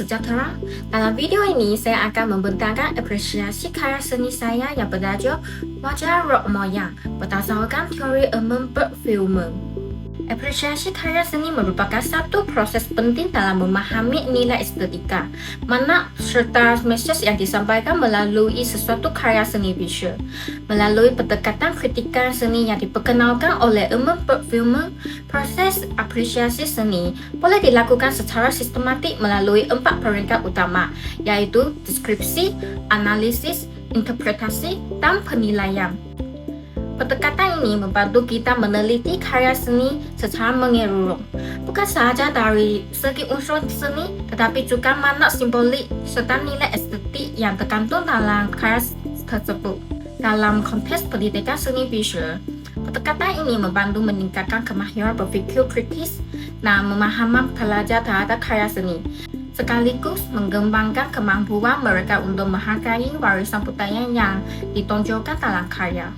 sejahtera. Dalam video ini, saya akan membentangkan apresiasi karya seni saya yang bertajuk Wajah Rock Moyang berdasarkan teori umum perfilman. Apresiasi karya seni merupakan satu proses penting dalam memahami nilai estetika, makna serta mesej yang disampaikan melalui sesuatu karya seni visual. Melalui pendekatan kritikan seni yang diperkenalkan oleh umum perfilman, proses apresiasi seni boleh dilakukan secara sistematik melalui 4 peringkat utama, iaitu deskripsi, analisis, interpretasi, dan penilaian. Pendekatan ini membantu kita meneliti karya seni secara menyeluruh, bukan sahaja dari segi unsur seni, tetapi juga makna simbolik serta nilai estetik yang terkandung dalam karya tersebut. Dalam konteks pendidikan seni visual, pendekatan ini membantu meningkatkan kemahiran berpikir kritis dan pemahaman pelajar terhadap karya seni, sekaligus mengembangkan kemampuan mereka untuk menghargai warisan budaya yang ditonjolkan dalam karya.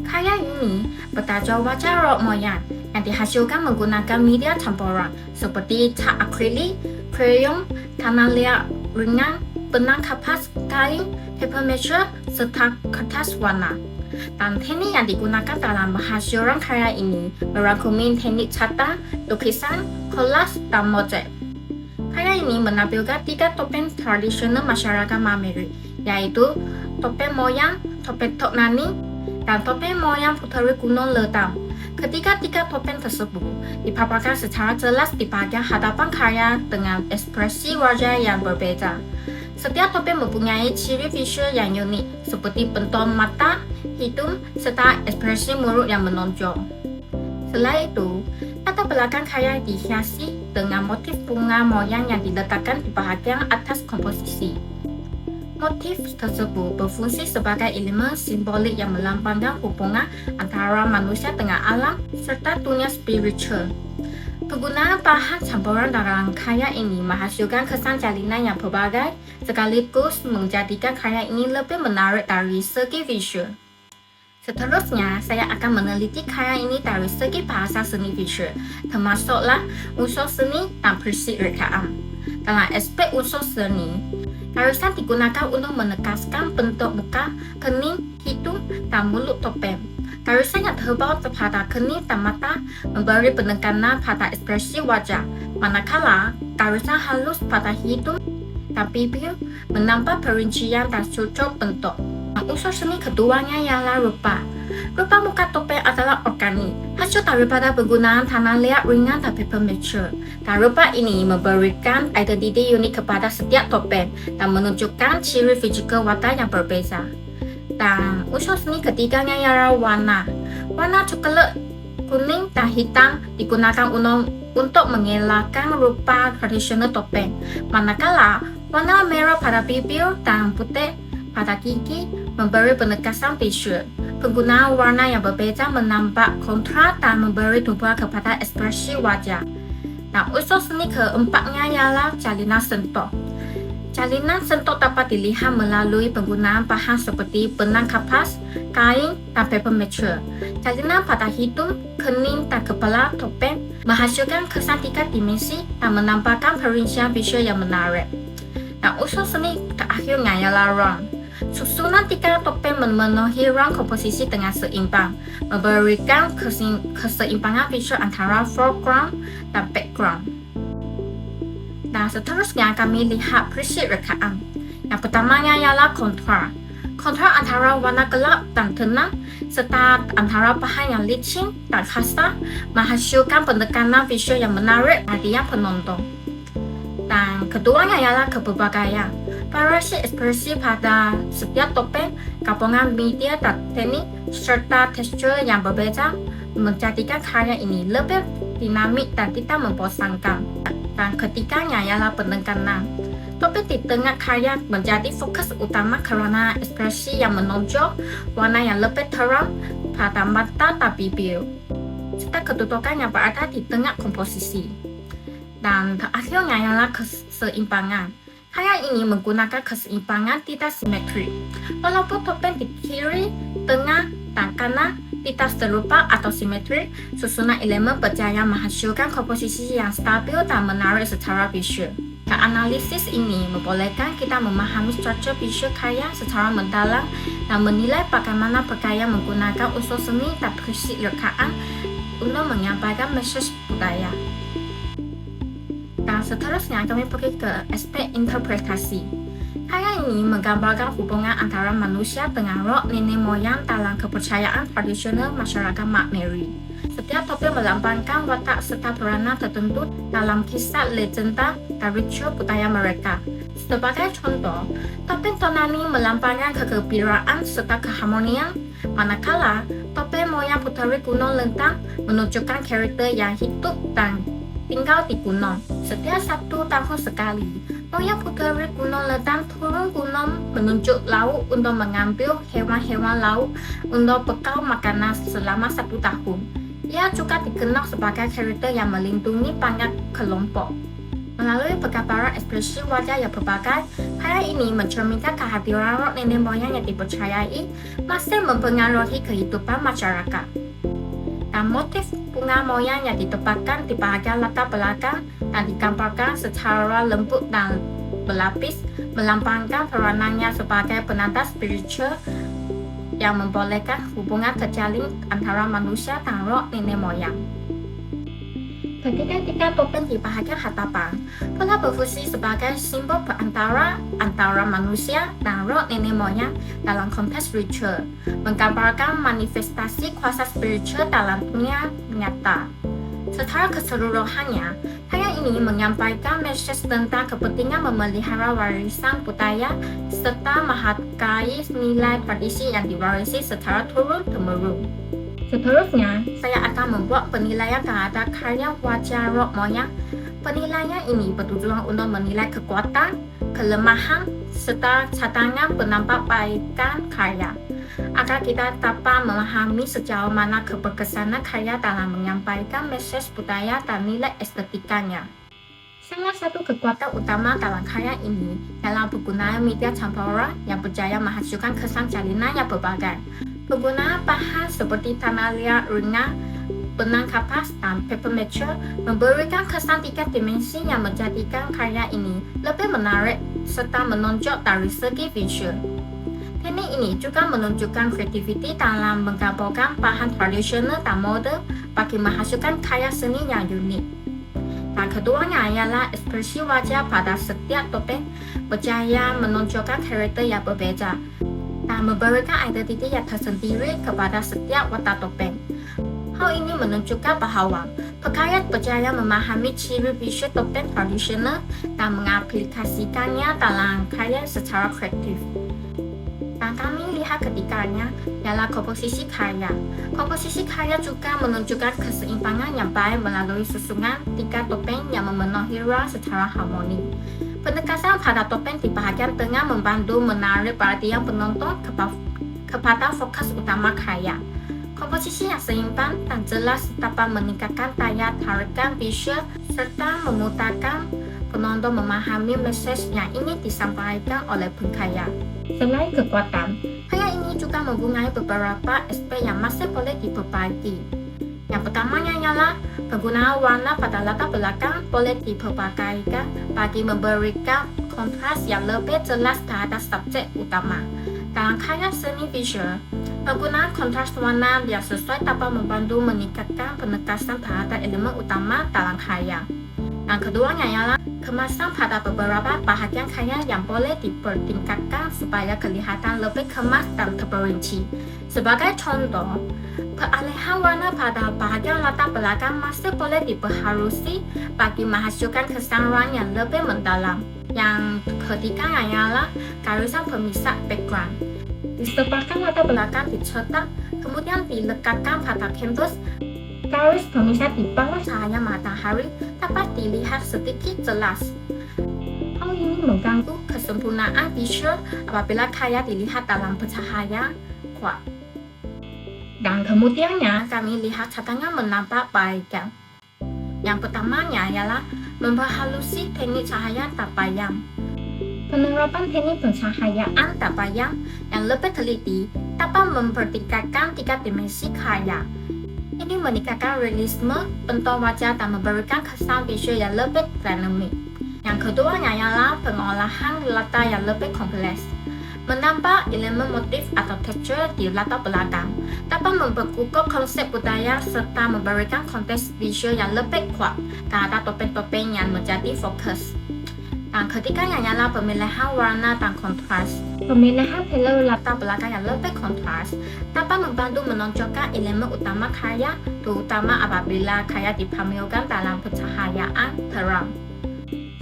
Karya ini bertajuk Wajah Rock Moyang yang dihasilkan menggunakan media temporer seperti cat akrilik, krayon, tanah liat ringan, benang kapas, kain, paper mache, serta kertas warna. Dan teknik yang digunakan dalam penghasilan karya ini merangkumi teknik cetak, lukisan, collage, dan mozaik. Karya ini menampilkan 3 topeng tradisional masyarakat Mameri, yaitu topeng moyang, topeng Tok Nani, dan topeng moyang Puteri Gunung Ledang. Ketiga-tiga topeng tersebut dipaparkan secara jelas di bagian hadapan karya dengan ekspresi wajah yang berbeda. Setiap topeng mempunyai ciri visual yang unik, seperti bentuk mata, hidung, serta ekspresi mulut yang menonjol. Selain itu, latar belakang karya dihiasi dengan motif bunga moyang yang diletakkan di bahagian atas komposisi. Motif tersebut berfungsi sebagai elemen simbolik yang melambangkan hubungan antara manusia dengan alam serta dunia spiritual. Penggunaan bahan campuran dalam karya ini menghasilkan kesan jalinan yang berbagai, sekaligus menjadikan karya ini lebih menarik dari segi visual. Seterusnya, saya akan meneliti karya ini dari segi bahasa seni visual, termasuklah unsur seni dan prinsip rekaan. Dalam aspek unsur seni, garisan digunakan untuk menegaskan bentuk muka, kening, hidung, dan mulut topeng. Garisan yang tebal pada kening dan mata memberi penekanan pada ekspresi wajah, manakala garisan halus pada hidung dan bibir menambah perincian dan struktur bentuk. Unsur seni keduanya ialah rupa. Rupa muka topeng adalah organik, hasil daripada penggunaan tanah liat ringan dan paper mache. Dan rupa ini memberikan identiti unik kepada setiap topeng dan menunjukkan ciri fisikal watak yang berbeza. Dan unsur seni ketiganya ialah warna. Warna coklat, kuning, dan hitam digunakan untuk mengelakkan rupa tradisional topeng, manakala warna merah pada bibir dan putih pada gigi memberi penegasan visual. Penggunaan warna yang berbeza menambah kontras dan memberi tumpuan kepada ekspresi wajah. Dan unsur seni keempatnya ialah jalinan sentuh. Jalinan sentuh dapat dilihat melalui penggunaan bahan seperti benang kapas, kain, dan paper mache. Jalinan pada hidung, kening, dan kepala topeng menghasilkan kesan 3 dimensi dan menambahkan perincian visual yang menarik. Dan unsur seni terakhirnya ialah ruang. Susunan 3 topeng memenuhi ruang komposisi dengan seimbang, memberikan keseimbangan visual antara foreground dan background. Dan seterusnya kami lihat prinsip rekaan. Yang pertamanya ialah kontras. Kontras antara warna gelap dan tenang, serta antara bahan yang licin dan kasar, menghasilkan penekanan visual yang menarik perhatian penonton. Dan keduanya ialah keberbagai variasi ekspresi pada setiap topeng, gabungan media dan teknik, serta tekstur yang berbeda menjadikan karya ini lebih dinamik dan tidak membosankan. Dan ketiganya ialah penekanan. Topeng di tengah karya menjadi fokus utama karena ekspresi yang menonjol, warna yang lebih terang pada mata dan bibir, serta kedudukan yang berada di tengah komposisi. Dan terakhirnya ialah keseimbangan. Karya ini menggunakan keseimbangan tidak simetri. Walaupun topeng di kiri, tengah, dan kanan tidak serupa atau simetri, susunan elemen berjaya menghasilkan komposisi yang stabil dan menarik secara visual. Analisis ini membolehkan kita memahami struktur visual karya secara mendalam dan menilai bagaimana berkarya menggunakan unsur seni dan prinsip rekaan untuk menyampaikan mesej budaya. Dan seterusnya kami pergi ke aspek interpretasi. Karya ini menggambarkan hubungan antara manusia dengan roh nenek moyang dalam kepercayaan tradisional masyarakat Magmeri. Setiap topeng melambangkan watak serta peranan tertentu dalam kisah legenda dan ritual budaya mereka. Sebagai contoh, topeng Tonani melambangkan kegembiraan serta keharmonian, manakala topeng moyang Puteri Gunung Lentang menunjukkan karakter yang hidup dan tinggal di gunung. Setiap 1 tahun sekali, moyang Puteri Gunung Lentang turun gunung menunjuk laut untuk mengambil hewan-hewan laut untuk bekal makanan selama 1 tahun. Ia juga dikenal sebagai karakter yang melindungi banyak kelompok. Melalui penggambaran ekspresi wajah yang berbagai, karya ini mencerminkan kehadiran roh nenek moyang yang dipercayai masih mempengaruhi kehidupan masyarakat. Dan motif bunga moyang yang ditempatkan di bahagian latar belakang dan digambarkan secara lembut dan berlapis melambangkan peranannya sebagai penanda spiritual yang membolehkan hubungan terjalin antara manusia dan roh nenek moyang. Ketiga topeng di bahagian hadapan telah berfungsi sebagai simbol perantara antara manusia dan roh nenek moyang dalam konteks ritual, menggambarkan manifestasi kuasa spiritual dalam dunia nyata. Secara keseluruhannya, karya ini menyampaikan mesej tentang kepentingan memelihara warisan budaya serta menghargai nilai tradisi yang diwarisi secara turun-temurun. Seterusnya, saya akan membuat penilaian terhadap karya wajah roh moyang. Penilaian ini bertujuan untuk menilai kekuatan, kelemahan, serta cadangan penambahbaikan karya, agar kita dapat memahami sejauh mana keberkesanan karya dalam menyampaikan mesej budaya dan nilai estetikanya. Salah satu kekuatan utama dalam karya ini adalah penggunaan media temporer yang berjaya menghasilkan kesan jalinan yang berbagai. Penggunaan bahan seperti tanah liat ringan, benang kapas, dan paper mache memberikan kesan 3 dimensi yang menjadikan karya ini lebih menarik serta menonjol dari segi visual. Teknik ini juga menunjukkan kreativiti dalam menggabungkan bahan tradisional dan moden bagi menghasilkan karya seni yang unik. Dan keduanya ialah ekspresi wajah pada setiap topeng berjaya menonjolkan karakter yang berbeza dan memberikan identiti yang tersendiri kepada setiap watak topeng. Hal ini menunjukkan bahawa pekarya berjaya memahami ciri visual topeng tradisional dan mengaplikasikannya dalam karya secara kreatif. Dan kami lihat ketiganya ialah komposisi karya. Komposisi karya juga menunjukkan keseimbangan yang baik melalui susunan 3 topeng yang memenuhi ruang secara harmoni. Penekasan pada topeng di bahagian tengah membantu menarik perhatian penonton kepada fokus utama karya. Komposisi yang seimbang dan jelas dapat meningkatkan daya tarikan visual serta memudahkan penonton memahami mesej yang ingin disampaikan oleh pengkarya. Selain kekuatan, karya ini juga mempunyai beberapa aspek yang masih boleh diperbaiki. Yang pertamanya ialah penggunaan warna pada latar belakang boleh diperbagaikan bagi memberikan kontras yang lebih jelas terhadap subjek utama. Dalam karya seni visual, penggunaan kontras warna yang sesuai dapat membantu meningkatkan penekasan terhadap elemen utama dalam karya. Yang keduanya ialah kemasan pada beberapa bahagian karya yang boleh dipertingkatkan supaya kelihatan lebih kemas dan terperinci. Sebagai contoh, peralihan warna pada bahagian latar belakang masih boleh diperhalusi bagi menghasilkan kesan ruang yang lebih mendalam. Yang ketiga ialah garisan pemisah background. Disebabkan latar belakang dicetak, kemudian dilekatkan pada kanvas. Garis pemisah di bawah cahaya matahari dapat dilihat sedikit jelas. Hal ini mengganggu kesempurnaan visual apabila karya dilihat dalam pencahayaan kuat. Dan kemudiannya kami lihat cadangan menambahbaikan. Yang pertamanya ialah memperhalusi teknik cahaya tak bayang. Penerapan teknik pencahayaan tak bayang yang lebih teliti dapat mempertingkatkan 3 dimensi karya. Ini meningkatkan realisme bentuk wajah dan memberikan kesan visual yang lebih dinamis. Yang keduanya ialah pengolahan latar yang lebih kompleks. Menambah elemen motif atau tekstur di latar belakang dapat memperkukuh konsep budaya serta memberikan konteks visual yang lebih kuat terhadap topeng-topeng yang menjadi fokus. Dan ketiganya ialah pemilihan warna dan kontras. Pemilihan palette latar belakang yang lebih kontras dapat membantu menonjolkan elemen utama karya, terutama apabila karya dipamerkan dalam pencahayaan terang.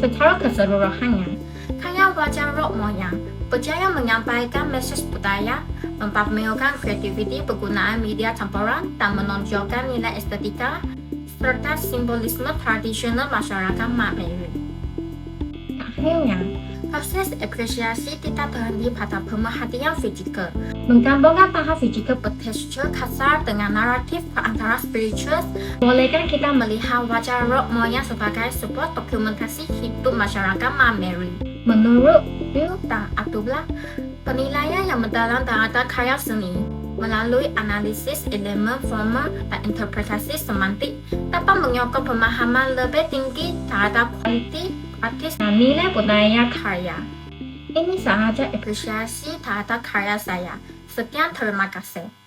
Secara keseluruhannya, karya wajah Rock Moyang berjaya menyampaikan mesej budaya, mempamerkan kreativiti penggunaan media temporer dan menonjolkan nilai estetika serta simbolisme tradisional masyarakat Mak Mary. Akhirnya, proses apresiasi tidak terhenti pada pemerhatian fisikal. Menggabungkan tahap fisikal bertekstur kasar dengan naratif perantara spiritual, bolehkan kita melihat wajah Rock Moyang sebagai sebuah dokumentasi hidup masyarakat Mak Mary. Menurut Bill dan Abdullah, penilaian yang mendalam terhadap karya seni melalui analisis elemen formal dan interpretasi semantik dapat menyokong pemahaman lebih tinggi terhadap kualiti artis dan nilai budaya karya. Ini sahaja apresiasi terhadap karya saya. Sekian, terima kasih.